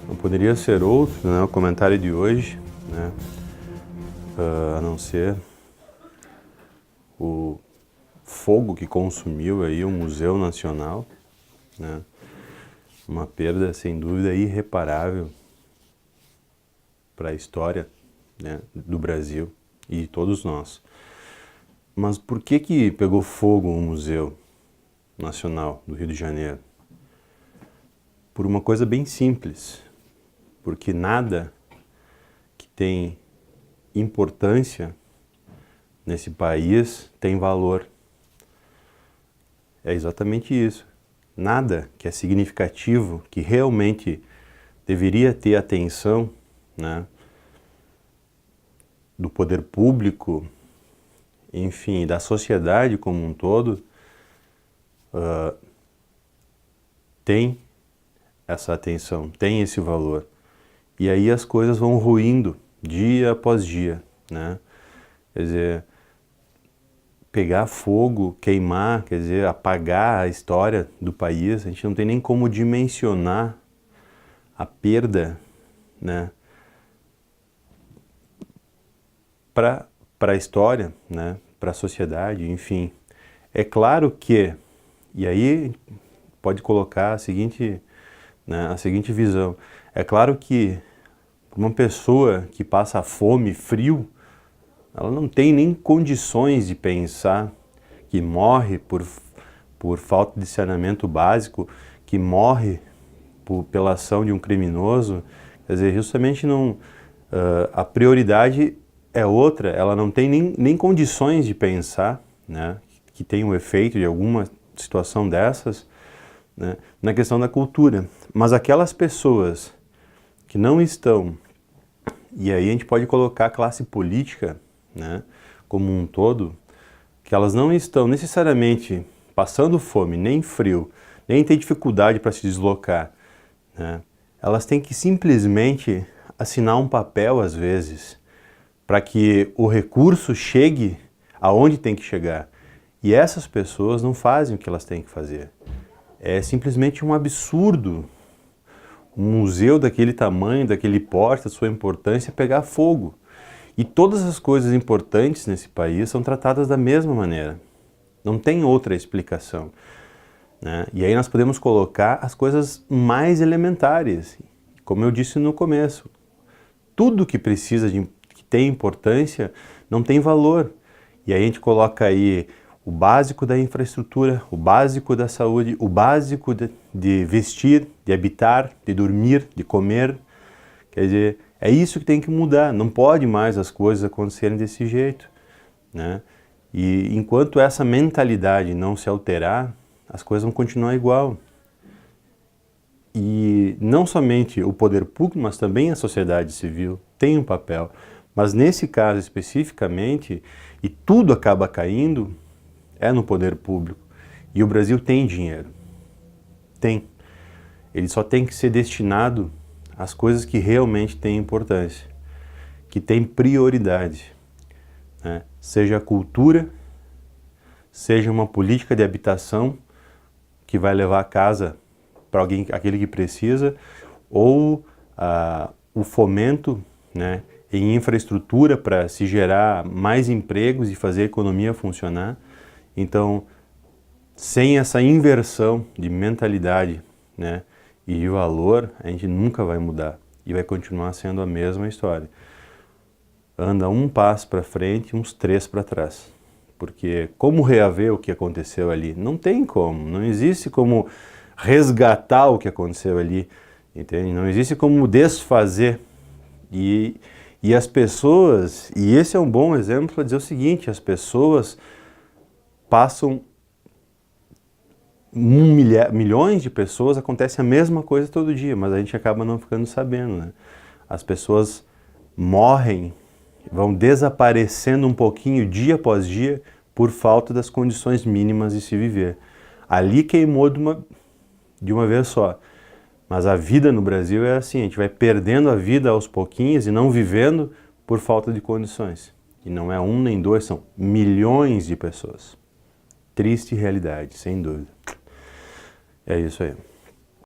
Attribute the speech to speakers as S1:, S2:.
S1: Não poderia ser outro, né, o comentário de hoje, né, a não ser o fogo que consumiu aí o Museu Nacional, né, uma perda sem dúvida irreparável para a história, né, do Brasil e de todos nós. Mas por que pegou fogo o Museu Nacional do Rio de Janeiro? Por uma coisa bem simples, porque nada que tem importância nesse país tem valor. É exatamente isso. Nada que é significativo, que realmente deveria ter atenção, né, do poder público, enfim, da sociedade como um todo, tem essa atenção, tem esse valor. E aí as coisas vão ruindo dia após dia, né? Quer dizer, pegar fogo, queimar, quer dizer, apagar a história do país, a gente não tem nem como dimensionar a perda, né, para a história, né, para a sociedade, enfim. É claro que, e aí pode colocar a seguinte, né, a seguinte visão, é claro que uma pessoa que passa fome, frio, ela não tem nem condições de pensar que morre por falta de saneamento básico, que morre pela ação de um criminoso. Quer dizer, justamente não, a prioridade é outra, ela não tem nem condições de pensar, né, que tem um efeito de alguma situação dessas, né, na questão da cultura. Mas aquelas pessoas que não estão, e aí a gente pode colocar a classe política, né, como um todo, que elas não estão necessariamente passando fome, nem frio, nem têm dificuldade para se deslocar, né, elas têm que simplesmente assinar um papel, às vezes, para que o recurso chegue aonde tem que chegar. E essas pessoas não fazem o que elas têm que fazer. É simplesmente um absurdo um museu daquele tamanho, daquele porte, da sua importância, pegar fogo. E todas as coisas importantes nesse país são tratadas da mesma maneira. Não tem outra explicação, né? E aí nós podemos colocar as coisas mais elementares. Como eu disse no começo, tudo que precisa que tem importância não tem valor. E aí a gente coloca aí o básico da infraestrutura, o básico da saúde, o básico de vestir, de habitar, de dormir, de comer. Quer dizer, é isso que tem que mudar. Não pode mais as coisas acontecerem desse jeito, né? E enquanto essa mentalidade não se alterar, as coisas vão continuar igual. E não somente o poder público, mas também a sociedade civil tem um papel. Mas nesse caso especificamente, e tudo acaba caindo, é no poder público. E o Brasil tem dinheiro. Tem. Ele só tem que ser destinado às coisas que realmente têm importância, que têm prioridade, né? Seja a cultura, seja uma política de habitação que vai levar a casa para alguém, aquele que precisa, ou o fomento, né, em infraestrutura para se gerar mais empregos e fazer a economia funcionar. Então, sem essa inversão de mentalidade, né, e de valor, a gente nunca vai mudar e vai continuar sendo a mesma história. Anda um passo para frente, uns 3 para trás. Porque como reaver o que aconteceu ali? Não tem como, não existe como resgatar o que aconteceu ali, entende? Não existe como desfazer. E as pessoas, e esse é um bom exemplo para dizer o seguinte, as pessoas passam milhões de pessoas, acontece a mesma coisa todo dia, mas a gente acaba não ficando sabendo, né? As pessoas morrem, vão desaparecendo um pouquinho dia após dia por falta das condições mínimas de se viver. Ali queimou de uma vez só. Mas a vida no Brasil é assim, a gente vai perdendo a vida aos pouquinhos e não vivendo por falta de condições. E não é um nem dois, são milhões de pessoas. triste realidade, sem dúvida. É isso aí.